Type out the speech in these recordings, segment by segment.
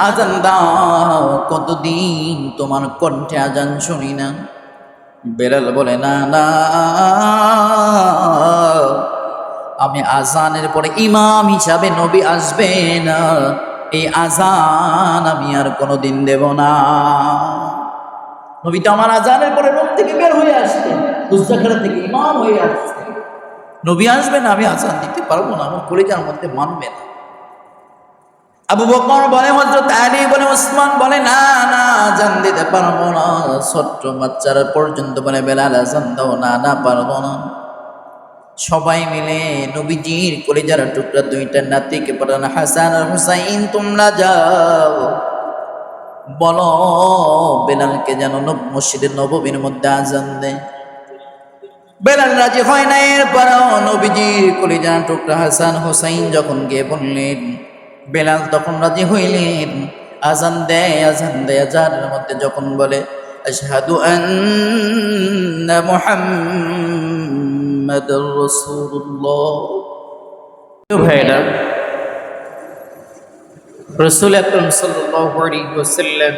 আজান দাও, কতদিন তোমার কণ্ঠে আজান শুনি না। বেলাল বলে, না না, আমি আজানের পরে ইমাম হিসাবে নবী আসবে না, এই আজান আমি আর কোনোদিন দেব না। নবী তো আমার আজানের পরে রুম থেকে বের হয়ে আসতেন, মুজদাখারা থেকে ইমাম হয়ে আসতেন। নবী আসবে না, আমি আজান দিতে পারবো না, আমার কলিজার মধ্যে মানবে না। আবু বকর বলে, হযরত আলী বলে, ওসমান বলে, না না, আজান দিতে পারবো না। ছোট্ট বাচ্চারা পর্যন্ত বলে, বেলাল আজান দাও। না না, পারবো না। সবাই মিলে নবীজির কলিজার টুকরা দুইটা নাতিকে পাঠান, হাসান আর হুসাইন, তোমরা যাও, বলো বেলালকে যেন মসজিদের নববীর মধ্যে আজান দেয়। বেলাল রাজি হয় না। এরপরও নবীজির কলিজার টুকরা হাসান হুসাইন যখন গিয়ে বললেন, বেলাল তখন রাজি হইলেন, আজান দেয়। আজানের মধ্যে যখন বলে, আশহাদু আন্না মুহাম্মাদুর রাসূলুল্লাহ। ভাইরা, রাসূল আকরাম সাল্লাল্লাহু আলাইহি ওয়াসাল্লাম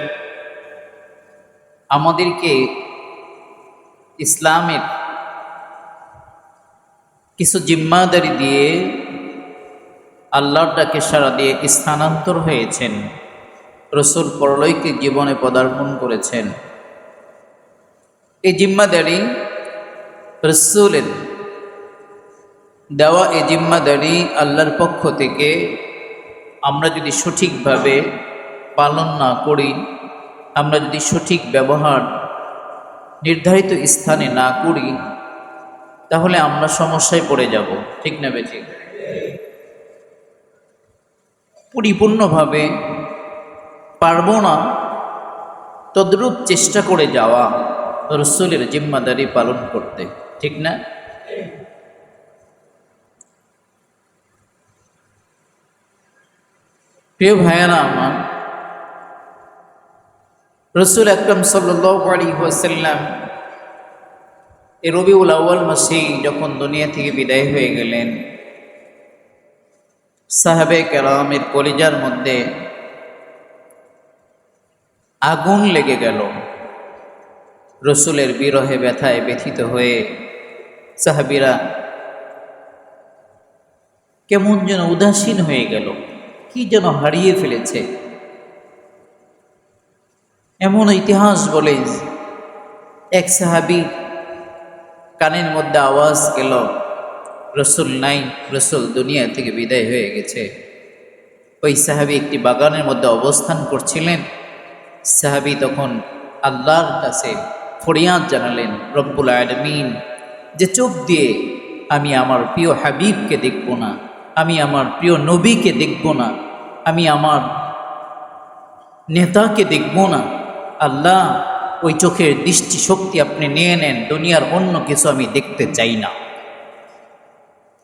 আমাদেরকে ইসলামের কিছু জিম্মাদারি দিয়ে আল্লাহর ডাকে সাড়া দিয়ে স্থানান্তর হয়েছেন। রাসূল পরলৌকিক জীবনে পদার্পণ করেছেন। এই জিম্মাদারি রাসূলের দেওয়া, এই জিম্মাদারি আল্লাহর পক্ষ থেকে আমরা যদি সঠিকভাবে পালন না করি, আমরা যদি সঠিক ব্যবহার নির্ধারিত স্থানে না করি, তাহলে আমরা সমস্যায় পড়ে যাব। ঠিক না বেঠিক? পরিপূর্ণভাবে পারবো না, তদ্রূপ চেষ্টা করে যাওয়া রাসূলের জিম্মাদারি পালন করতে। ঠিক না? প্রিয় ভাইয়েরা আমার, রাসূল আকরাম সাল্লাল্লাহু আলাইহি ওয়াসাল্লাম এই রবিউল আউয়াল মাসে যখন দুনিয়া থেকে বিদায় হয়ে গেলেন, সাহাবে কেরামের কলিজার মধ্যে আগুন লেগে গেল। রাসূলের বিরহে ব্যথায় ব্যথিত হয়ে সাহাবীরা কেমন যেন উদাসীন হয়ে গেল, কি যেন হারিয়ে ফেলেছে। এমন ইতিহাস বলে, এক সাহাবী কানের মধ্যে আওয়াজ গেল, রাসূল নাই, রাসূল দুনিয়া থেকে বিদায় হয়ে গেছে। ওই সাহাবী একটি বাগানের মধ্যে অবস্থান করছিলেন। সাহাবী তখন আল্লাহর কাছে ফরিয়াদ জানালেন, রব্বুল আলামিন, যে চোখ দিয়ে আমি আমার প্রিয় হাবিবকে দেখব না, আমি আমার প্রিয় নবীকে দেখব না, আমি আমার নেতাকে দেখব না, আল্লাহ ওই চোখের দৃষ্টি শক্তি আপনি নিয়ে নেন, দুনিয়ার অন্য কিছু আমি দেখতে চাই না।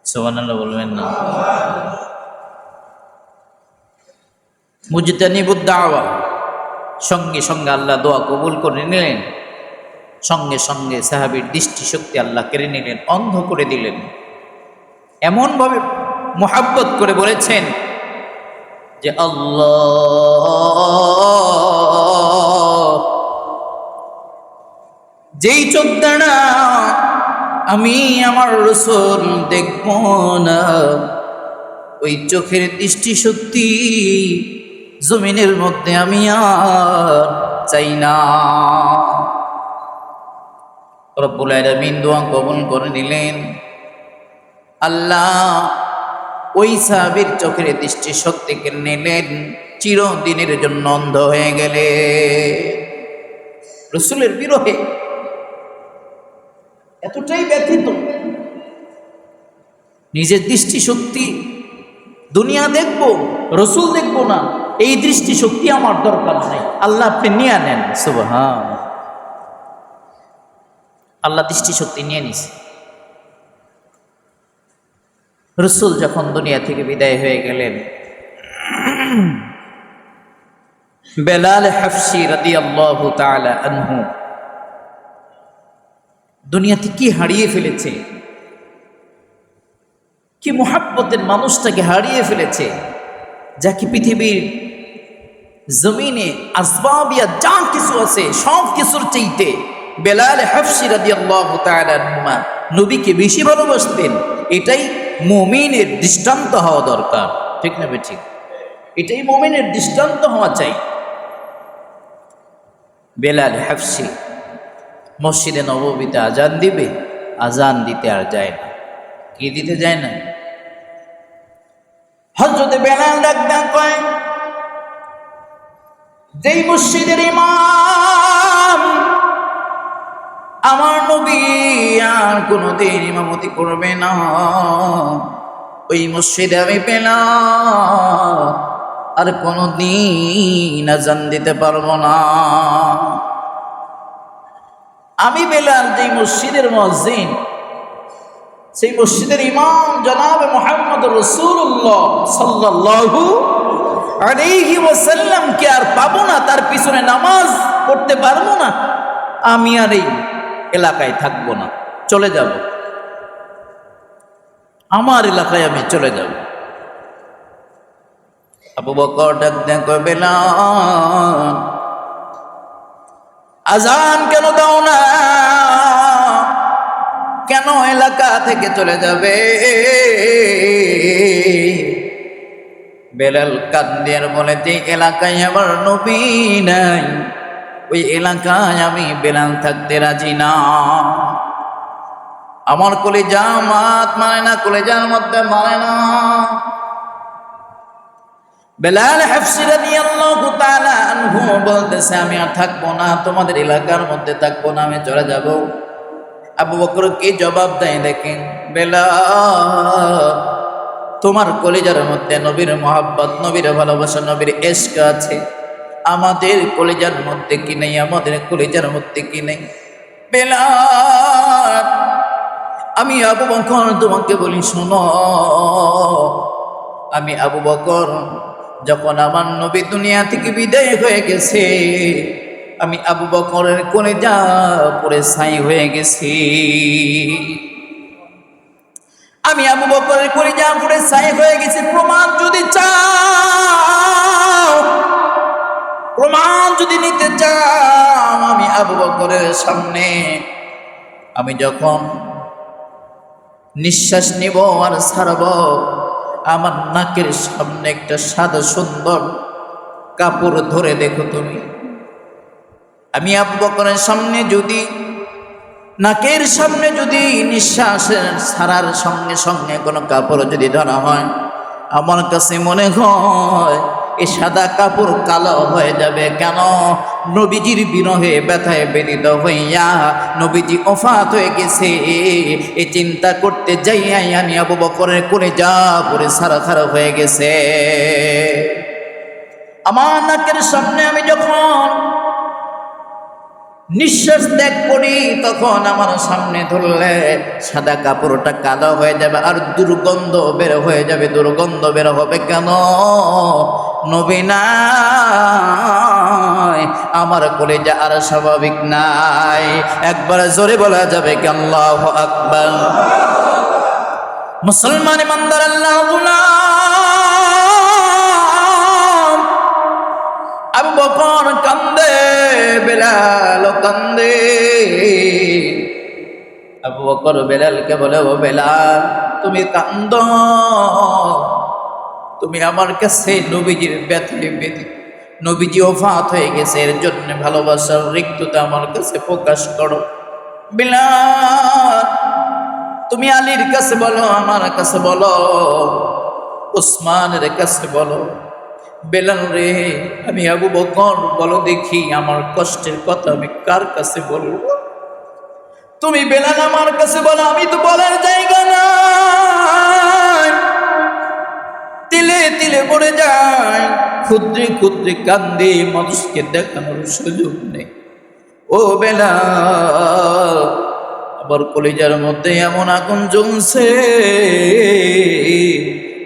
সুবহানাল্লাহ বলবেন না? মুজতানিবুদ দাওয়া, সঙ্গে সঙ্গে আল্লাহ দোয়া কবুল করে নিলেন। সঙ্গে সঙ্গে সাহাবীর দৃষ্টি শক্তি আল্লাহ কেড়ে নিলেন, অন্ধ করে দিলেন। এমনভাবে মোহাব্বত করে বলেছেন যে, আল্লাহ, যেই চোখ দ্বারা আমি আমার রাসূল দেখব না, ওই চোখের দৃষ্টি শক্তি জমিনের মধ্যে আমি আর চাই না। রব্বুল আলামিন দোয়া কবুল করে নিলেন। আল্লাহ ওই সাহাবীর চোখের দৃষ্টি শক্তিকে নিলেন, চিরদিনের জন্য অন্ধ হয়ে গেলে। রাসূলের বিরহে এতটাই ব্যথিত, নিজের দৃষ্টি শক্তি, দুনিয়া দেখব, রাসূল দেখব না, এই দৃষ্টি শক্তি আমার দরকার নাই, আল্লাহ আপনি নিয়ে নেন। সুবহান আল্লাহ দৃষ্টি শক্তি নিয়ে নিছে। রাসূল যখন দুনিয়া থেকে বিদায় হয়ে গেলেন, বেলাল হাফসি রাদিয়াল্লাহু তাআলা আনহু দুনিয়াতে কি হারিয়ে ফেলেছে, কি মুহাব্বতের মানুষটাকে হারিয়ে ফেলেছে, যাকে পৃথিবীর জমিনে আসবাবিয়া যা কিছু আছে সব কিছুর চাইতে বেলাল হাফসি রাদিয়াল্লাহু তাআলা আনহুমা নবীকে বেশি ভালোবাসতেন। এটাই মুমিনের দৃষ্টান্ত হওয়া দরকার, ঠিক না ঠিক? এটাই মুমিনের দৃষ্টান্ত হওয়া চাই। বেলাল হাফসি মসজিদে নববীতে আজান দিবে, আজান দিতে আর যায় না। কি দিতে যায় না? হযরতে বেলাল ডাক দেন, কয় যেই মসজিদের ইমাম আমার নবী আর কোনোদিন ইমামতি করবে না, ওই মসজিদে আমি বেলাল আর কোনোদিন আজান দিতে পারবো না। আমি বেলাল যেই মসজিদের মুয়াজ্জিন, সেই মসজিদের ইমাম জনাবে মুহাম্মদ রাসূলুল্লাহ সাল্লাল্লাহু আলাইহি ওয়াসাল্লাম কে আর পাবো না, তার পিছনে নামাজ পড়তে পারবো না, আমি আর এই এলাকায় থাকবো না, চলে যাব, আমার এলাকায় আমি চলে যাব। আবু বকর ডাক দেন, কয় বেলাল আজান কেন দাও না, কেন এলাকা থেকে চলে যাবে? বেলাল কান্দের বলে, যে এলাকায় আমার নবী নাই ওই এলাকায় আমি বেলাল থাকতে রাজি না। আমার কলিজা মাত মানে না, কলিজার মধ্যে মানে না। বেলাল হাফসি রাদিয়াল্লাহু তাআলা আনহু বলতেছে, আমি আর থাকবো না, তোমাদের এলাকার মধ্যে থাকবো না, আমি চলে যাব। আবু বকর কি জবাব দেয় দেখেন, বেলাল তোমার কলিজার মধ্যে নবীর মহব্বত, নবীর ভালোবাসা, নবীর ইশক আছে, আমাদের কলিজার মধ্যে কি নেই? আমাদের কলিজার মধ্যে কি নেই? বেলাল আমি আবু বকর তোমাকে বলি শোনো, আমি আবু বকর যখন আমার নবী দুনিয়া থেকে বিদায় হয়ে গেছে, আমি আবু বকরের কলিজা পুরে ছাই হয়ে গেছি। আমি আবু বকরের কলিজা পুরে ছাই হয়ে গেছি। প্রমাণ যদি চাও, প্রমাণ যদি নিতে চাও, আমি আবু বকরের সামনে আমি যখন নিঃশ্বাস নিব আর ছাড়ব, আমার নাকের সামনে একটা সাদা সুন্দর কাপড় ধরে দেখো তুমি। আমি আবু বকরের সামনে যদি, নাকের সামনে যদি নিঃশ্বাসের ছাড়ার সঙ্গে সঙ্গে কোনো কাপড় যদি ধরা হয়, আমার কাছে মনে হয় এই সাদা কাপড় কালো হয়ে যাবে। কেন? নবীজির বিরহে ব্যথায় বেদিত হইয়া নবীজি ওফাত হয়ে গেছে। এই চিন্তা করতে যাইয়াই আমি আবু বকরের কলিজা পুরে ছাড়া হয়ে গেছে। আমার নাকের সামনে আমি যখন নিঃশ্বাস ত্যাগ করি, তখন আমার সামনে ধরলে সাদা কাপড়টা কালো হয়ে যাবে আর দুর্গন্ধ বের হয়ে যাবে। দুর্গন্ধ বের হবে কেন? নবী নাই, আমার কলিজা আর স্বাভাবিক নাই। একবার জোরে বলা যাবে কি আল্লাহু আকবার? মুসলমান ইমানদার আল্লাহ আবু বকর কান্দে, বেলাল কান্দে। আবু বকর বেলালকে বলে, ও বেলাল তুমি কান্দ, তুমি আমার কাছে নবীজির ব্যথায় ব্যথিত, নবীজি ওফাত হয়ে গেছে এর জন্য ভালোবাসার রিক্ততা আমার কাছে প্রকাশ করো। বেলাল তুমি আলীর কাছে বলো, আমার কাছে বলো, উসমানের কাছে বলো। বেলাল রে, আমি আবু বকর, বলো দেখি আমার কষ্টের কথা আমি কার কাছে বলবো? তুমি বেলাল আমার কাছে বলো, আমি তো বলার জায়গা নাই, তিলে তিলে পড়ে যায়, ক্ষুদ্রে ক্ষুদ্রে কান্দে, মানুষকে দেখানোর সুযোগ নেই। ও বেলাল, আবার কলিজার মধ্যে এমন আগুন জ্বলছে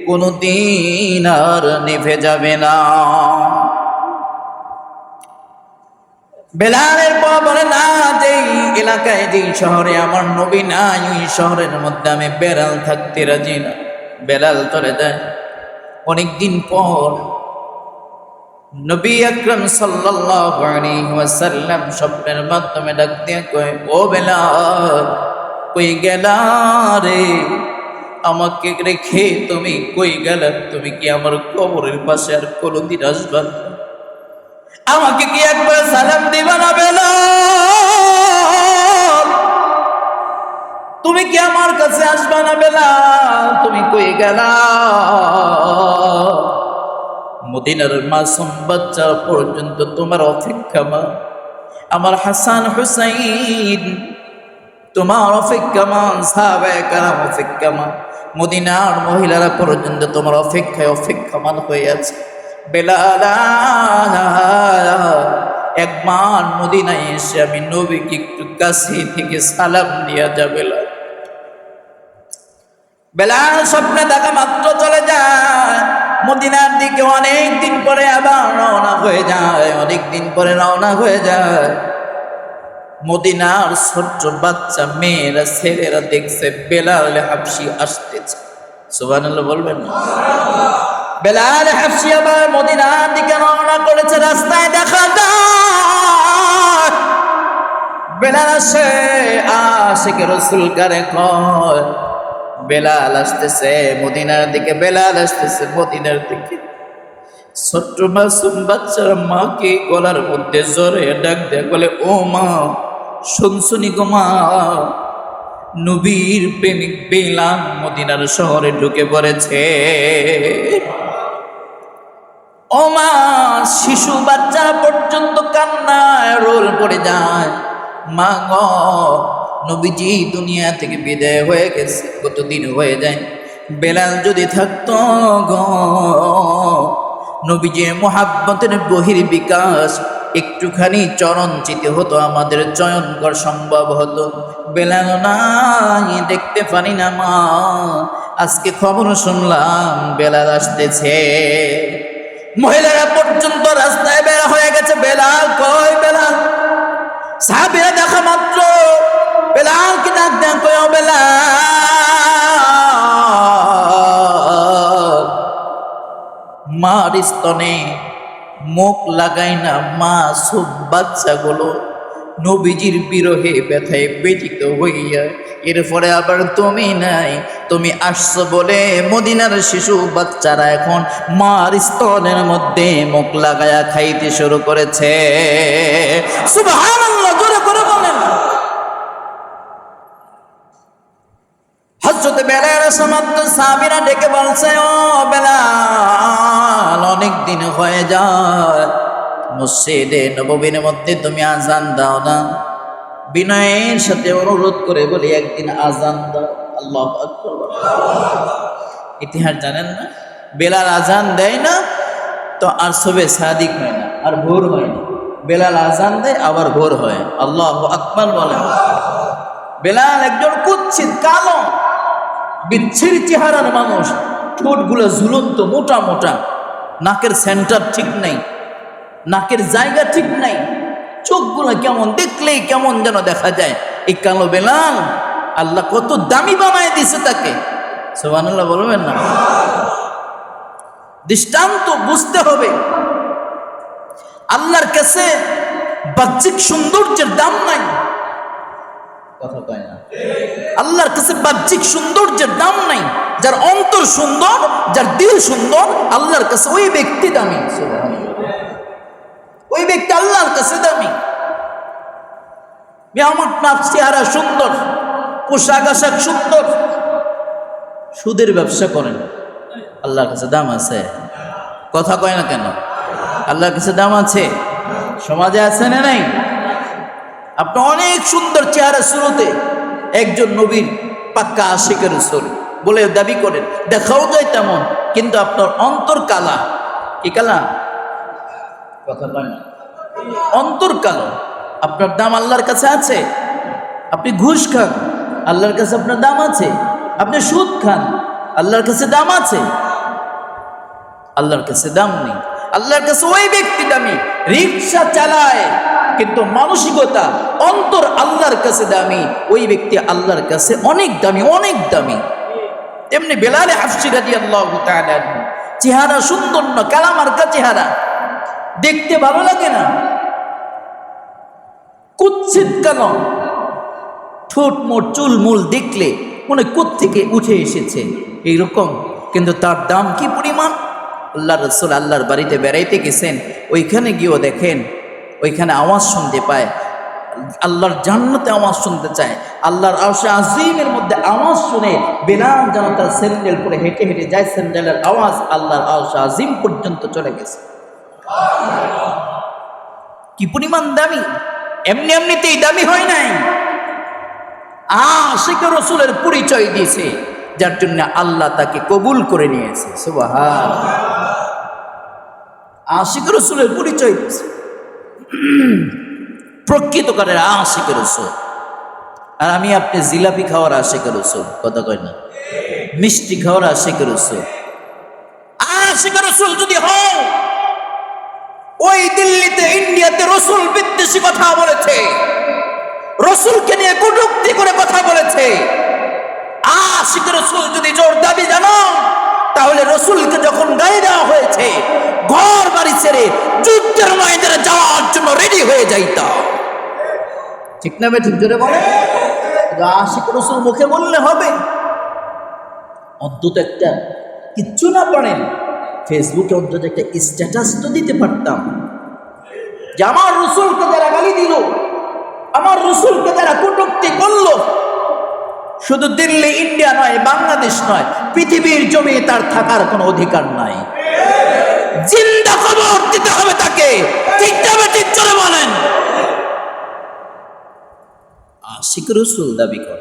কোনদিন আর নিভে যাবে না। বেলালের পর বলে, না, যেই এলাকায় যেই শহরে আমার নবী নাই ওই শহরের মধ্যে আমি বেলাল থাকতে রাজি না। বেলাল চলে যায়। অনেকদিন পর নবী আকরাম সাল্লাল্লাহু আলাইহি ওয়াসাল্লাম স্বপ্নের মাধ্যমে ডাক দিয়ে কয়, ও বেলাল, কই গেলা রে? আমাকে রেখে তুমি কই গেলা? তুমি কি আমার কবরের পাশে আর কোনোদিন আসবা না? আমাকে কি একবার সালাম দিবা না বেলাল? তুমি কি আমার কাছে আসবা না বেলাল? তুমি কই গেলা? মদিনার মাসুম বাচ্চা পর্যন্ত তোমার অপেক্ষা মা, আমার হাসান হুসাইন তোমার অপেক্ষা মান, সাহাবায়ে কেরাম অপেক্ষা মান, মদিনার মহিলারা পর্যন্ত তোমার অপেক্ষায় অপেক্ষামান হয়ে আছে। বেলাল, একবার মদিনায় এসে আমি নবীকে একটু কাছে থেকে সালাম দিয়া যাবে। বেলাল স্বপ্নে দেখা মাত্র চলে যায় মদিনার দিকে। অনেক দিন পরে আবার রওনা হয়ে যায়, অনেক দিন পরে রওনা হয়ে যায়। মদিনার ছোট্ট বাচ্চা মেয়েরা ছেলেরা দেখছে বেলাল হাবশি আসতেছে। সুবহানাল্লাহ বলবেন না? বেলাল হাবশি আবার মদিনার দিকে রওনা করেছে। রাস্তায় দেখা যায় বেলাল আসে, আশিকে রাসূল কারে কয় বেলাল আসতেছে মদিনার দিকে, বেলাল আসতেছে মদিনার দিকে। ছোট্ট মাসুম বাচ্চার মাকে গলার মধ্যে জোরে ডাক দেয়, বলে, ও মা, শুনছুনি গো মা, নবীর প্রেমিক বেলাল মদিনার শহরে ঢুকে পড়েছে। ও মা, শিশু বাচ্চা পর্যন্ত কান্নায় রোল পড়ে যায়। মা গো, নবীজি দুনিয়া থেকে বিদায় হয়ে গেছে, কতদিন হয়ে যায়। বেলাল যদি থাকতো গো, নবীজির মোহাব্বতের বহির বিকাশ একটুখানি চরণচিত হতো, আমাদের চয়নকর সম্ভব হতো। বেলাল নাই, দেখতে পারি না মা। আজকে খবর শুনলাম বেলাল আসতেছে। মহিলারা পর্যন্ত রাস্তায় বের হয়ে গেছে, বেলাল কই বেলাল? সাহাবীরা দেখা মাত্র বেলাল কি ডাক দেন, কই ও বেলাল। মার স্তনে মুখ লাগাই না মাসুম বাচ্চাগুলো নবীজির বিরহে ব্যথায় ব্যথিত হইয়া। এরপরে আবার তুমি নাই, তুমি আসছো বলে মদিনার শিশু বাচ্চারা এখন মার স্তনের মধ্যে মুখ লাগায়া খাইতে শুরু করেছে। সুবহানাল্লাহ, জোরে করে বলেন। হযরত বেলাল সমাপ্ত সাহাবীরা ডেকে বলছে, ও বেলাল, অনেক দিন হয়ে যায় মসজিদে নববীর মধ্যে তুমি আজান দাও না। বিনয়ের সাথে অনুরোধ করে বলি, একদিন আজান দাও। আল্লাহু আকবার। ইতিহাস জানেন না? বেলাল আজান দেয় না তো আর সবে সাদিক হয় না, আর ভোর হয় না। বেলাল আজান দেয় আবার ভোর হয়। আল্লাহু আকবার বলেন। বেলাল একজন কুৎসিত কালো বিচ্ছিরি চেহারার মানুষ, ঠোঁটগুলো ঝুলন্ত মোটা মোটা, নাকের সেন্টার ঠিক নাই, নাকের জায়গা ঠিক নাই, চোখগুলো কেমন দেখলেই কেমন যেন দেখা যায়। এই কালো বেলাল আল্লাহ কত দামি বানায় দিছে তাকে। সুবহানাল্লাহ বলবেন না? দৃষ্টান্ত বুঝতে হবে। আল্লাহর কাছে বাহ্যিক সৌন্দর্যের দাম নাই। কথা কয় না? আল্লাহর কাছে বাহ্যিক সৌন্দর্যের দাম নাই। যার অন্তর সুন্দর, যার দিল সুন্দর, আল্লাহর কাছে ওই ব্যক্তি দামি। ওই ব্যক্তি আল্লাহর কাছে দামি। আমার নাচ চেহারা সুন্দর, পোশাক আশাক সুন্দর, সুদের ব্যবসা করেন, আল্লাহর কাছে দাম আছে? কথা কয় না কেন? আল্লাহর কাছে দাম আছে? সমাজে আছে না নাই? আপনি অনেক সুন্দর চেহারা, শুরুতে একজন নবীর পাক্কা আশিকের রাসূল বলে দাবি করেন, দেখাও যায় তেমন, কিন্তু আপনার অন্তর কালা। কি কালা? কথা কয় না? অন্তর কালো। আপনার দাম আল্লাহর কাছে আছে? আপনি ঘুষ খান, আল্লাহর কাছে আপনার দাম আছে? আপনি সুদ খান, আল্লাহর কাছে দাম আছে? আল্লাহর কাছে দাম নেই। আল্লাহর কাছে ওই ব্যক্তি দামি, রিকশা চালায় কিন্তু মানসিকতা, অন্তর আল্লাহর কাছে দামি, ওই ব্যক্তি আল্লাহর কাছে অনেক দামি, অনেক দামি। তেমনি বেলাল হাফসি রাদিয়াল্লাহু তাআলা, চেহারা সুন্দর না, কালামার্কা চেহারা, দেখতে ভালো লাগে না? কুৎসিত কেন? ঠোঁট মোট চুল মূল দেখলে মনে কোত্থেকে উঠে এসেছে এইরকম, কিন্তু তার দাম কি পরিমাণ। আল্লাহ রসুল আল্লাহর বাড়িতে বেড়াইতে গেছেন, ওইখানে গিয়েও দেখেন ওইখানে আওয়াজ শুনতে পায়, আল্লাহর জান্নাতে আওয়াজ শুনতে চায়, আল্লাহর আরশে আজিমের মধ্যে আওয়াজ শুনে বেলাল যেন তার স্যান্ডেল পরে হেঁটে হেঁটে যায়, স্যান্ডেলের আওয়াজ আল্লাহর আরশে আজিম পর্যন্ত চলে গেছে। কি পরিমাণ দামি! এমনি এমনিতেই দামি হয় নাই, আশিক রাসূলের পরিচয় দিয়েছে, যার জন্য আল্লাহ তাকে কবুল করে নিয়েছে। সুবহানাল্লাহ, আশিক রাসূলের পরিচয় দিয়েছে, প্রকৃতকারের আশিক রাসূল। আর আমি আপনি জিলাপি খাওয়ার আশিক রাসূল, কথা কয় না, মিষ্টি খাওয়ার আশিক রাসূল। আশিক রাসূল যদি হও, ওই দিল্লিতে ইন্ডিয়াতে রাসূল বিদ্বেষী কথা বলেছে, রাসূলকে নিয়ে কটূক্তি করে কথা বলেছে। আশিক রাসূল যদি জোর দাবি জানো, তাহলে রাসূলকে যখন গায়ে দেওয়া হয়েছে, ঘর বাড়ি ছেড়ে যুদ্ধের ময়দানে যাওয়ার জন্য রেডি হয়ে যাইতা। ঠিক না ভাই? ঠিক জোরে বলে। আশিক রাসূল মুখে বললে হবে? অন্তত একটা কিচ্ছু না পারেন, ফেসবুকে অন্তত একটা স্ট্যাটাস তো দিতে পারতাম যে আমার রাসূলকে যারা গালি দিল, আমার রাসূলকে যারা কটূক্তি করলো, শুধু দিল্লি ইন্ডিয়া নয়, বাংলাদেশ নয়, পৃথিবীর জমি তার থাকার কোনো অধিকার নাই। জিন্দা খবর দিতে হবে তাকে। ঠিক যাবে, ঠিক চলে বলেন। আশিক রাসূল দাবি কর,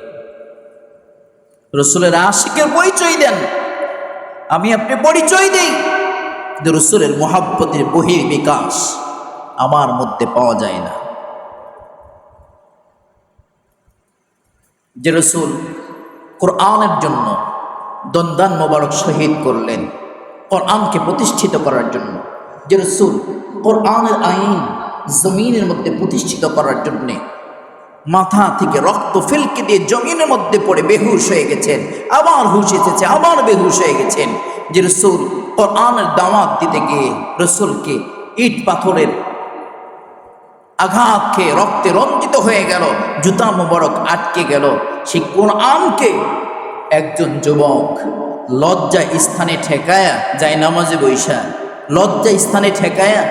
রাসূলের আশিকের পরিচয় দেন, আমি আপনি পরিচয় দেই, রাসূলের মুহাব্বতের বহির বিকাশ আমার মধ্যে পাওয়া যায় না। যে রাসূল কোরআনের জন্য দন্দান মোবারক শহীদ করলেন, কোরআনকে প্রতিষ্ঠিত করার জন্য, যে রাসূল কোরআনের আইন জমিনের মধ্যে প্রতিষ্ঠিত করার জন্যে মাথা থেকে রক্ত ফেলকে দিয়ে জমিনের মধ্যে পড়ে বেহুশ হয়ে গেছেন, আবার হুশ এসেছে, আবার বেহুশ হয়ে গেছেন। যে রাসূল কোরআনের দাওয়াত দিতে গিয়ে রাসূলকে ইট পাথরের আঘাত খেয়ে রক্তে রঞ্জিত হয়ে গেল, জুতা মোবারক আটকে গেল, সেই কোরআনকে একজন যুবক লজ্জা স্থানে ঠেকায়া যায় নামাজে বৈশা, লজ্জা স্থানে ঠেকায়া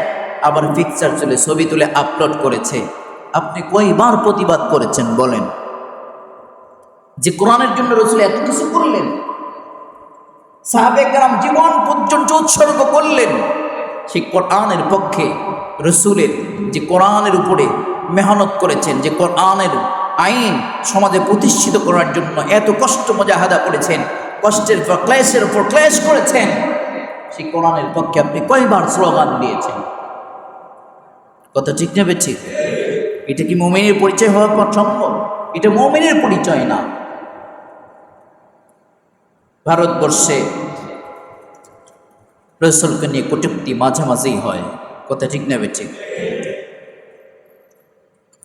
আবার পিকচার চলে ছবি তুলে আপলোড করেছে। আপনি কয়বার প্রতিবাদ করেছেন বলেন? যে কোরআনের জন্য রাসূল এত কিছু করলেন, সাহাবে কেরাম জীবন পর্যন্ত উৎসর্গ করলেন সেই কোরআনের পক্ষে, রাসূলের যে কোরআনের উপরে মেহনত করেছেন, যে কোরআনের আইন সমাজে প্রতিষ্ঠিত করার জন্য এত কষ্ট মুজাহাদা করেছেন, কষ্টের পর ক্লেশের উপর ক্লেশ করেছেন, সেই কোরআনের পক্ষে আপনি কয়বার স্লোগান দিয়েছেন? কথা ঠিক নেবে? ঠিক। এটা কি মুমিনের পরিচয় হওয়ার পর সম্ভব? এটা মুমিনের পরিচয় না। ভারতবর্ষে রাসূলকে নিয়ে কটূক্তি মাঝে মাঝেই হয়, কথা ঠিক নেবে? ঠিক।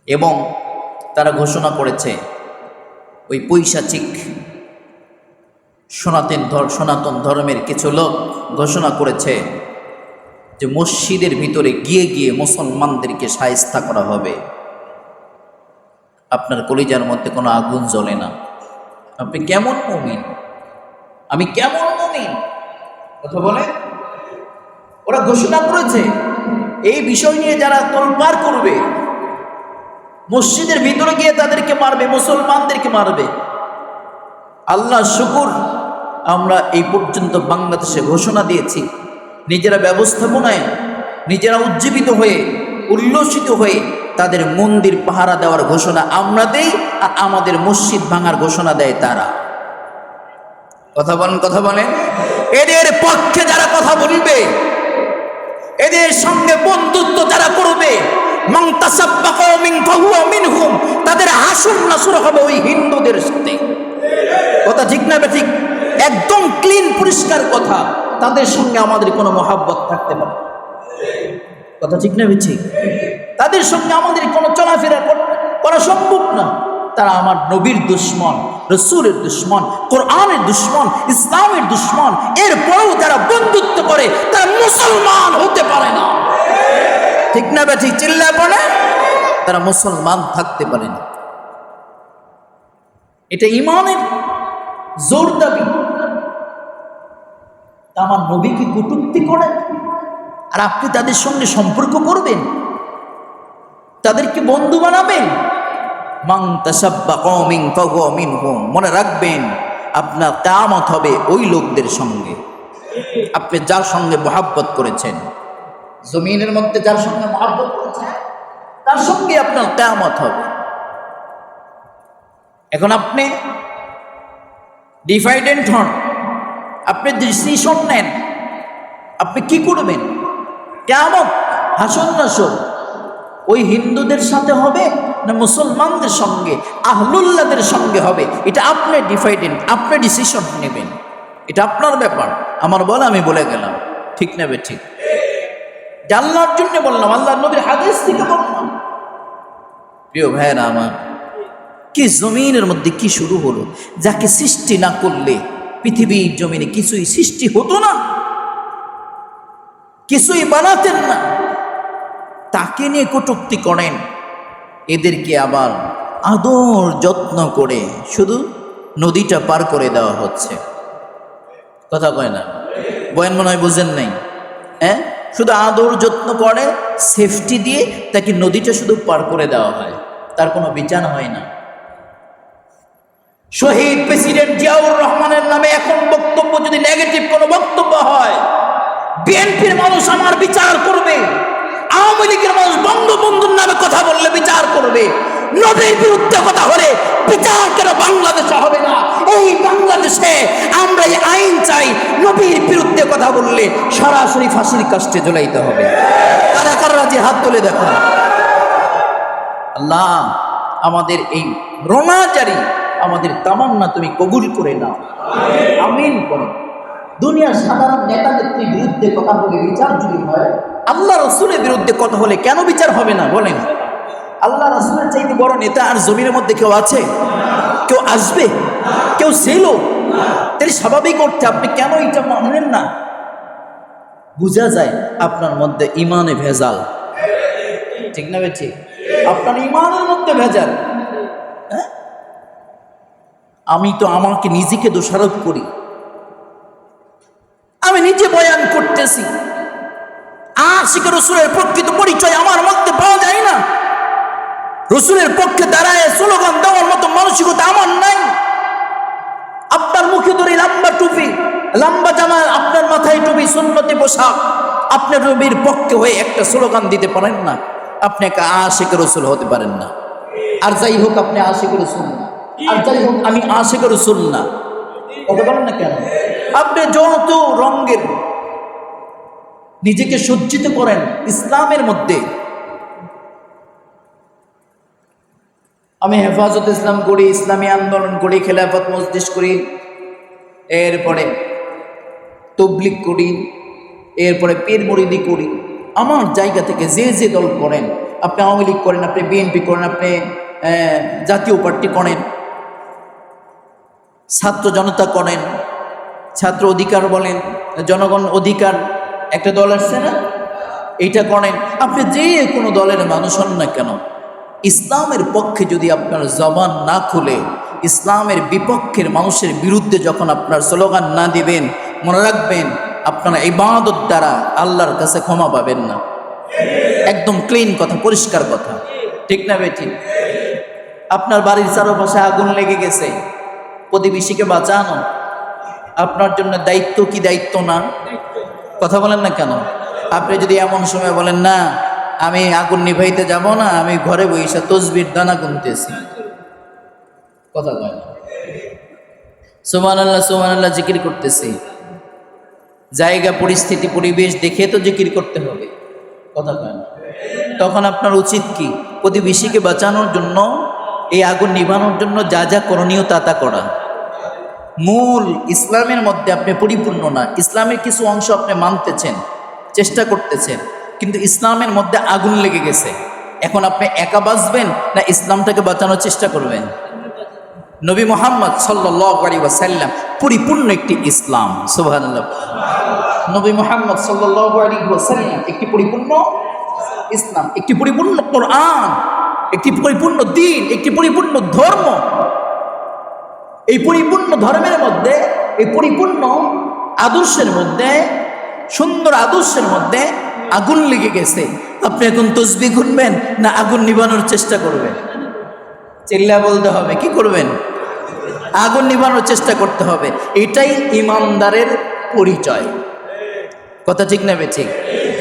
এবং তারা ঘোষণা করেছে, ওই পৈশাচিক সনাতন ধর্মের কিছু লোক ঘোষণা করেছে যে মসজিদের ভিতরে গিয়ে গিয়ে মুসলমানদেরকে শায়েস্তা করা হবে। আপনার কলিজার মধ্যে কোনো আগুন জ্বলে না? আপনি কেমন মুমিন? আমি কেমন মুমিন? কথা বলে। ওরা ঘোষণা করেছে এই বিষয় নিয়ে যারা তোলপাড় করবে, মসজিদের ভিতরে গিয়ে তাদেরকে মারবে, মুসলমানদেরকে মারবে। আল্লাহ শুকুর, আমরা এই পর্যন্ত বাংলাদেশে ঘোষণা দিয়েছি, নিজেরা ব্যবস্থাপনায় নিজেরা উজ্জীবিত হয়ে উল্লসিত হয়ে তাদের মন্দির পাহারা দেওয়ার ঘোষণা আমরা দেই, আর আমাদের মসজিদ ভাঙার ঘোষণা দেয় তারা। কথা বলেন, কথা বলেন। এদের পক্ষে যারা কথা বলবে, এদের সঙ্গে বন্ধুত্ব যারা করবে, মান তাসাব্বাকা মিনহুম ফাহুয়া মিনহুম, তাদের হাসুর নাসুর হবে ওই হিন্দুদের সাথে। কথা ঠিক না? ঠিক। একদম ক্লিন পরিষ্কার কথা, তাদের সঙ্গে আমাদের কোনো মহাব্বত থাকতে পারে? কথা ঠিক না? ঠিক। তাদের সঙ্গে আমাদের কোনো চলাফেরা করা সম্ভব না। তারা আমার নবীর দুশ্মন, রাসূলের দুশ্মন, কোরআনের দুশ্মন, ইসলামের দুশ্মন। এরপরেও যারা বন্ধুত্ব করে তারা মুসলমান হতে পারে না। ঠিক না বে ঠিক? চিল্লায় পড়ে তারা মুসলমান থাকতে পারে না। এটা ইমানের জোর দাবি। আমার নবী কি কটূক্তি করেন আর আপনি তাদের সঙ্গে সম্পর্ক করবেন, তাদেরকে বন্ধু বানাবেন? মান তাসাব্বাহা কওমিন ফাহুয়া মিনহুম। মনে রাখবেন আপনার কিয়ামত হবে ওই লোকদের সঙ্গে, আপনি যার সঙ্গে মহব্বত করেছেন, জমিনের মধ্যে যার সঙ্গে মহব্বত করেছেন তার সঙ্গে আপনার কিয়ামত হবে। এখন আপনি ডিফাইডেন্ট হন, আপনি ডিসিশন নেন, আপনি কি করবেন? কিয়ামত হাসর নাসর ওই হিন্দুদের সাথে হবে না মুসলমানদের সঙ্গে, আহলুল্লাহদের সঙ্গে হবে? এটা আপনি ডিফাইডেন্ট, আপনি ডিসিশন নেবেন, এটা আপনার ব্যাপার। আমার বলা আমি বলে গেলাম, ঠিক নেবে ঠিক? আল্লাহর জন্য বললাম, আল্লাহর নবীর হাদিস থেকে বললাম। প্রিয় ভাইয়েরা আমার, কি জমিনের মধ্যে কি শুরু হলো! যাকে সৃষ্টি না করলে পৃথিবীর জমিনে কিছুই সৃষ্টি হতো না, কিছুই বানাতেন না, তাকে নিয়ে কটূক্তি করেন। এদেরকে আবার আদর যত্ন করে শুধু নদীটা পার করে দেওয়া হচ্ছে। কথা কয় না? বয়ান মনে হয় বুঝেন নাই। হ্যাঁ, শুধু আদর যত্ন করে, সেফটি দিয়ে তাকে নদীটা শুধু পার করে দেওয়া হয়, তার কোনো বিচার হয় না। শহীদ প্রেসিডেন্ট জিয়াউর রহমানের নামে এখন বক্তব্য যদি নেগেটিভ কোনো বক্তব্য হয়, বিএনপির মানুষ আমার বিচার করবে, আওয়ামী লীগের মানুষ বঙ্গবন্ধুর নামে কথা বললে বিচার করবে, নবীর বিরুদ্ধে কথা হলে বিচার কেন বাংলাদেশে হবে না? এই বাংলাদেশে আমরা এই আইন চাই, নবীর বিরুদ্ধে কথা বললে সরাসরি ফাঁসির কাস্টে ঝুলাইতে হবে। কারা কারা রাজি হাত তুলে দেখো। আল্লাহ আমাদের এই রোনাজারি, আমাদের তামান্না তুমি কবুল করে নাও, আমিন করো। দুনিয়ার সাধারণ নেতা নেত্রীর বিরুদ্ধে কথা বলে বিচার যদি হয়, আল্লাহ রসুলের বিরুদ্ধে কথা হলে কেন বিচার হবে না বলেন? আল্লাহ রসুলের চাইতে বড় নেতা আর জমিনের মধ্যে কেউ আছে? কেউ আসবে? কেউ ছিল? তাহলে স্বাভাবিক করতে আপনি কেন এটা মানেন না? বোঝা যায় আপনার মধ্যে ইমানে ভেজাল, ঠিক না বেঠি? আপনার ইমানের মধ্যে ভেজাল। হ্যাঁ, আমি তো আমাকে নিজেকে দোষারোপ করি, আমি নিজে বয়ান করতেছি, আশিক রসুলের প্রকৃত পরিচয় আমার মধ্যে পাওয়া যায় না, রসুলের পক্ষে দাঁড়ায় স্লোগান দেওয়ার মতো মানসিকতা আমার নাই। আপনার মুখে ধরে লম্বা টুপি, লম্বা জামা, আপনার মাথায় টুপি, সুন্নতি পোশাক, আপনার নবীর পক্ষে হয়ে একটা স্লোগান দিতে পারেন না, আপনি একা আশিক রসুল হতে পারেন না। আর যাই হোক আপনি আশিক রসুল না, আর যাই হোক আমি আশিক রসুল না, কথা বলেন না কেন? আপনি যত রঙের নিজেকে সজ্জিত করেন ইসলামের মধ্যে, আমি হেফাজত ইসলাম করি, ইসলামী আন্দোলন করি, খেলাফত মজলিস করি, এরপরে তবলিগ করি, এরপরে পীর মুরিদি করি, আমার জায়গা থেকে যে যে দল করেন, আপনি আওয়ামী লীগ করেন, আপনি বিএনপি করেন, আপনি জাতীয় পার্টি করেন, ছাত্র জনতা করেন, ছাত্র অধিকার বলেন, জনগণ অধিকার একটা দল আসছে না, এইটা করেন, আপনি যে কোনো দলের মানুষ হন না কেন, ইসলামের পক্ষে যদি আপনার জবান না খুলে, ইসলামের বিপক্ষের মানুষের বিরুদ্ধে যখন আপনার স্লোগান না দিবেন, মনে রাখবেন আপনারা ইবাদত দ্বারা আল্লাহর কাছে ক্ষমা পাবেন না। একদম ক্লিন কথা, পরিষ্কার কথা, ঠিক না বেঠিক? আপনার বাড়ির চারপাশে আগুন লেগে গেছে, প্রতিবেশীকে বাঁচানো আপনার জন্য দায়িত্ব কি দায়িত্ব না? কথা বলেন না কেন? আপনি যদি এমন সময় বলেন না আমি আগুন নিভাইতে যাব না, আমি ঘরে বসে তসবির দানা গুনতেছি, কথা কয় না? সুবহানাল্লাহ সুবহানাল্লাহ জিকির করতেছি, জায়গা পরিস্থিতি পরিবেশ দেখে তো জিকির করতে হবে, কথা কয় না? তখন আপনার উচিত কি? প্রতিবেশীকে বাঁচানোর জন্য, এই আগুন নিভানোর জন্য যা যা করণীয় তা তা করা। মূল ইসলামের মধ্যে আপনি পরিপূর্ণ না, ইসলামের কিছু অংশ আপনি মানতেছেন, চেষ্টা করতেছেন, কিন্তু ইসলামের মধ্যে আগুন লেগে গেছে। এখন আপনি একা বাঁচবেন না ইসলামটাকে বাঁচানোর চেষ্টা করবেন? নবী মুহাম্মদ সাল্লাল্লাহু আলাইহি ওয়াসাল্লাম পরিপূর্ণ একটি ইসলাম, সুবহানাল্লাহ। নবী মুহাম্মদ সাল্লাল্লাহু আলাইহি ওয়াসাল্লাম একটি পরিপূর্ণ ইসলাম, একটি পরিপূর্ণ কোরআন, একটি পরিপূর্ণ দিন, একটি পরিপূর্ণ ধর্ম। এই পরিপূর্ণ ধর্মের মধ্যে, এই পরিপূর্ণ আদর্শের মধ্যে, সুন্দর আদর্শের মধ্যে আগুন লেগে গেছে। আপনি এখন তসবিহ গুনবেন না আগুন নিভানোর চেষ্টা করবেন? চিল্লা বলতে হবে, কি করবেন? আগুন নিভানোর চেষ্টা করতে হবে। এটাই ইমানদারের পরিচয়। কথা ঠিক না ঠিক?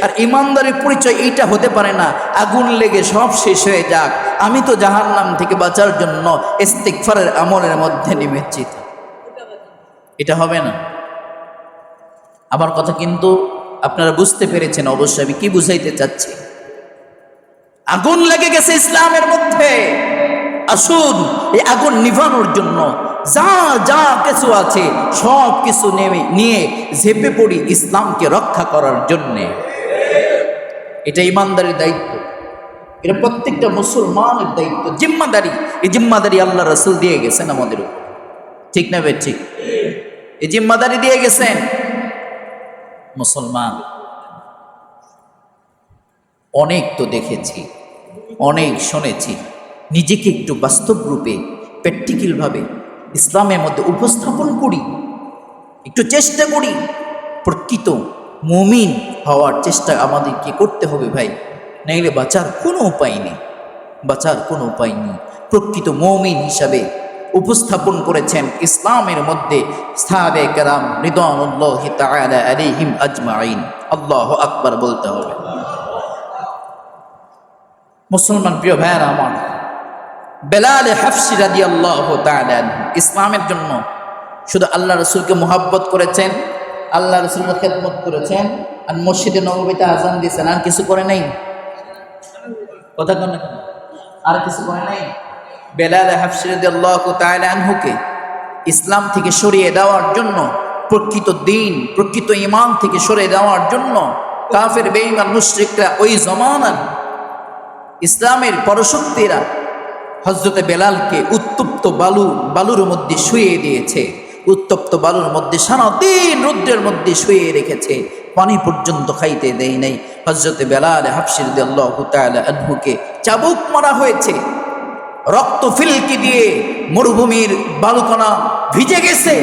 আর ইমানদারের পরিচয় এইটা হতে পারে না আগুন লেগে সব শেষ হয়ে যাক, আমি তো জাহান্নাম থেকে বাঁচার জন্য ইস্তিগফারের আমলের মধ্যে নেমেছি। এটা হবে না। আমার কথা কিন্তু আপনারা বুঝতে পেরেছেন অবশ্যই আমি কি বুঝাইতে চাচ্ছি। আগুন লেগে গেছে ইসলামের মধ্যে। আসুন এই আগুন নিভানোর জন্য যা যা কিছু আছে সব কিছু নিয়ে ঝেঁপে পড়ি ইসলামকে রক্ষা করার জন্যে। এটা ইমানদারির দায়িত্ব, এটা প্রত্যেকটা মুসলমানের দায়িত্ব, জিম্মাদারি। এই জিম্মাদারি আল্লাহ রাসূল দিয়ে গেছেন আমাদের উপর, ঠিক না বে ঠিক? এই জিম্মাদারি দিয়ে গেছেন। মুসলমান অনেক তো দেখেছি, অনেক শুনেছি, নিজেকে একটু বাস্তব রূপে প্র্যাকটিক্যালভাবে ইসলামের মধ্যে উপস্থাপন করি, একটু চেষ্টা করি। প্রকৃত মুমিন হওয়ার চেষ্টা আমাদেরকে করতে হবে ভাই, নাইলে বাঁচার কোনো উপায় নেই, বাঁচার কোনো উপায় নেই। প্রকৃত মুমিন হিসাবে উপস্থাপন করেছেন ইসলামের মধ্যে সাহাবে কেরাম রিদওয়ানুল্লাহি তাআলা আলাইহিম আজমাইন। আল্লাহু আকবার বলতে হবে। মুসলমান প্রিয় ভাইয়েরা আমার, বেলাল হাফসি রাদিয়াল্লাহু তাআলা ইসলামের জন্য শুধু আল্লাহ রাসূলকে মুহাব্বত করেছেন, আল্লাহ রাসূলের খেদমত করেছেন, আর মসজিদে নববীতে আযান দিয়েছেন, আর কিছু করে নাই। কথা কোন আর কিছু করে নাই। বেলাল হাফসি রাদিয়াল্লাহু তাআলা আনহুকে ইসলাম থেকে সরিয়ে দেওয়ার জন্য, প্রকৃত দিন প্রকৃত ঈমান থেকে সরিয়ে দেওয়ার জন্য কাফের বেঈমান মুশরিকরা ওই জমানার ইসলামের পরশক্তিরা হযরতে বেলালকে উত্তপ্ত বালুর মধ্যে শুইয়ে দিয়েছে। উত্তপ্ত বালুর মধ্যে সারাদিন রৌদ্রের মধ্যে শুইয়ে রেখেছে, পানি পর্যন্ত খাইতে দেয় নাই। হযরতে বেলাল হাফসি রাদিয়াল্লাহু তাআলা আনহুকে চাবুক মারা হয়েছে, রক্ত ফিলকি দিয়ে মরুভূমির বালুকণা ভিজে গেছে।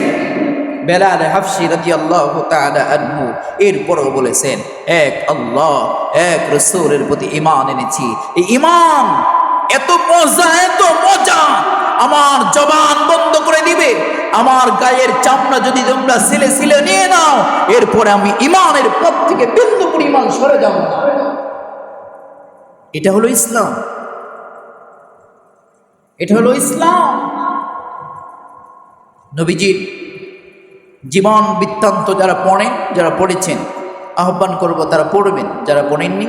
বেলাল হাফসি রাদিয়াল্লাহু তাআলা আনহু এরপরও বলেছেন, এক আল্লাহ এক রাসূলের প্রতি ঈমান এনেছি। এই ঈমান এত মজা, আমার জবান বন্ধ করে দিবে, আমার গায়ের চামড়া যদি তোমরা সিলে সিলে নিয়ে নাও, এরপরে আমি ঈমানের পথ থেকে বিন্দু পরিমাণ সরে যাব না। এটা হলো ইসলাম, এটা হলো ইসলাম। নবীজির জীবন বৃত্তান্ত যারা পড়েন, যারা পড়েছেন, আহ্বান করব তারা পড়বেন। যারা পড়েননি,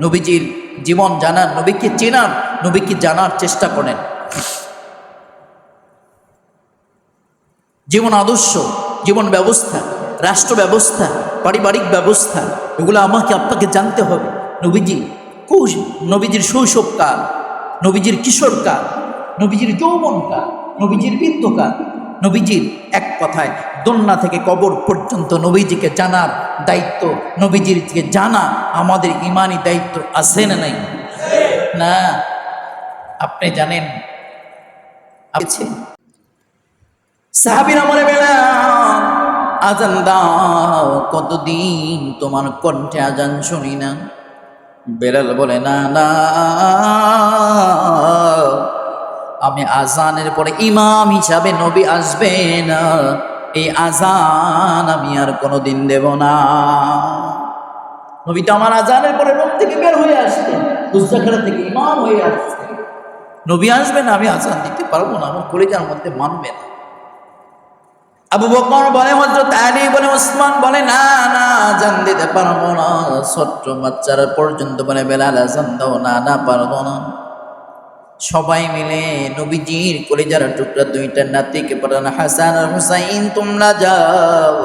নবীজির জীবন জানার, নবীকে চেনার, নবীকে জানার চেষ্টা করেন। জীবন আদর্শ, জীবন ব্যবস্থা, রাষ্ট্র ব্যবস্থা, পারিবারিক ব্যবস্থা, এগুলো আমাকে আপনাকে জানতে হবে। নবীজির শৈশবকাল, নবীজির কিশোরকাল, নবীজির যৌবনকাল, নবীজির বৃদ্ধকাল, নবীজির এক কথায় দোলনা থেকে কবর পর্যন্ত নবীজিকে জানার দায়িত্ব, নবীজিকে জানা আমাদের ইমানি দায়িত্ব আছে না নাই? না, আপনি জানেন সাহাবীরা বলে, বেলাল আজান দাও, কতদিন তোমার কণ্ঠে আজান শুনি না। বেলাল বলে, না না, আমি আজানের পরে ইমাম হিসাবে নবী আসবে না, এই আজান আমি আর কোনোদিন দেব না। নবী তো আমার আজানের পরে রুম থেকে বের হয়ে আসতেন, হুজরাখানা থেকে ইমাম হয়ে আসতেন। নবী আসবে না, আমি আজান দিতে পারবো না, আমার কলিজার মধ্যে মানবে না। আবু বকর বলে, হযরত আলী বলে, ওসমান বলে, না না আজান দিতে পারবো না। ছোট্ট বাচ্চারা পর্যন্ত বলে, বেলাল আজান দাও, না না পারবো না। সবাই মিলে নবীজির কলিজার টুকরা দুইটা নাতিকে পাঠান, হাসান আর হুসাইন, তোমরা যাও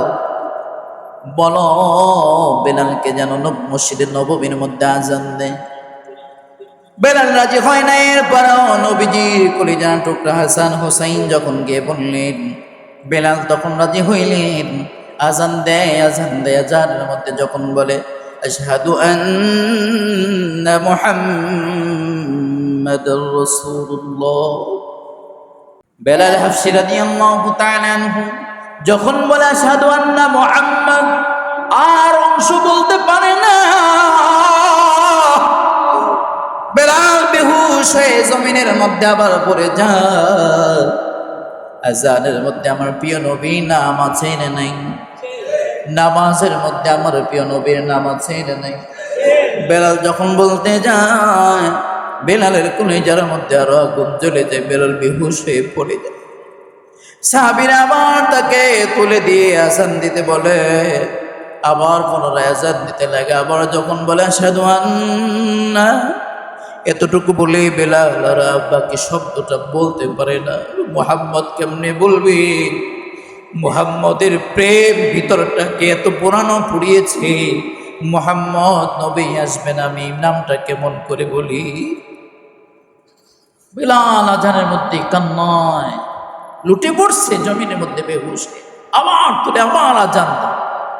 বলো বেলালকে যেন মসজিদের নববীর মধ্যে আজান দেয়। বেলাল রাজি হয় না। এরপরও নবীজির কলিজার টুকরা হাসান হুসাইন যখন গিয়ে বললেন, বেলাল তখন রাজি হইলেন, আজান দেয় আজান দেয়। আজানের মধ্যে যখন বলে আশহাদু আন্না মুহাম্মাদার রাসূলুল্লাহ। বেলাল হাফসি রাদিয়াল্লাহু তাআলা আনহু যখন বলে আশহাদু আন্না মুহাম্মাদ, আর অংশ বলতে পারে না। বেলাল বেহুশ হয়ে জমিনের মধ্যে আবার পড়ে যায়। আজানের মধ্যে আমার প্রিয় নবীর নাম আছে না নাই? নামাজের মধ্যে আমার প্রিয় নবীর নাম আছে না নাই? বেলাল যখন বলতে যায়, বেলালের কলিজার মধ্যে আরো আগুন জ্বলে যায়, বেলাল বেহুশ হয়ে পড়ে যায়। সাহাবীরা আবার তাকে তুলে দিয়ে আজান দিতে বলে, আবার পুনরায় আজান দিতে লাগে। আবার যখন বলে আশহাদু আন্না, এতটুকু বলে বেলাল আর বাকি শব্দটা বলতে পারে না। মুহাম্মদ কেমনে বলবি? মুহাম্মদের প্রেম ভিতরটাকে এত পুরানো পুড়িয়েছে। মুহাম্মদ নবী আসবেন, আমি নামটা কেমন করে বলি? বেলাল আজানের মধ্যে কান্নায় লুটে পড়ছে জমিনের মধ্যে বেহুশ। আবার তুলে আবার আজান,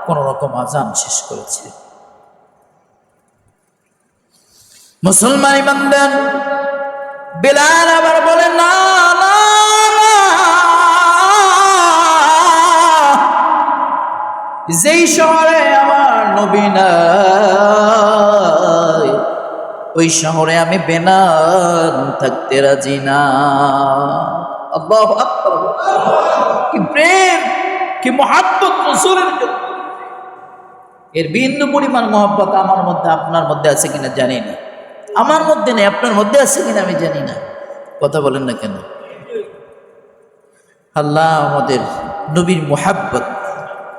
কোন রকম আজান শেষ করেছে। মুসলমান ইমানদার বেলাল আবার বলে না না না, যেই শহরে আমার নবী নাই, ওই শহরে আমি বেনান থাকতে রাজি না। আল্লাহু আকবার! কি প্রেম, কি মুহাব্বত রাসূলের জন্য। এর বিন্দু পরিমাণ মুহাব্বত আমার মধ্যে আপনার মধ্যে আছে কিনা জানি না। আমার মধ্যে নেই, আপনার মধ্যে আছে কিনা আমি জানি না। কথা বলেন না কেন? আল্লাহ আমাদের নবীর মুহাব্বত,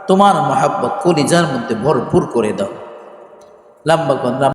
তোমার মুহাব্বত কলিজার মধ্যে ভরপুর করে দাও। লম্বা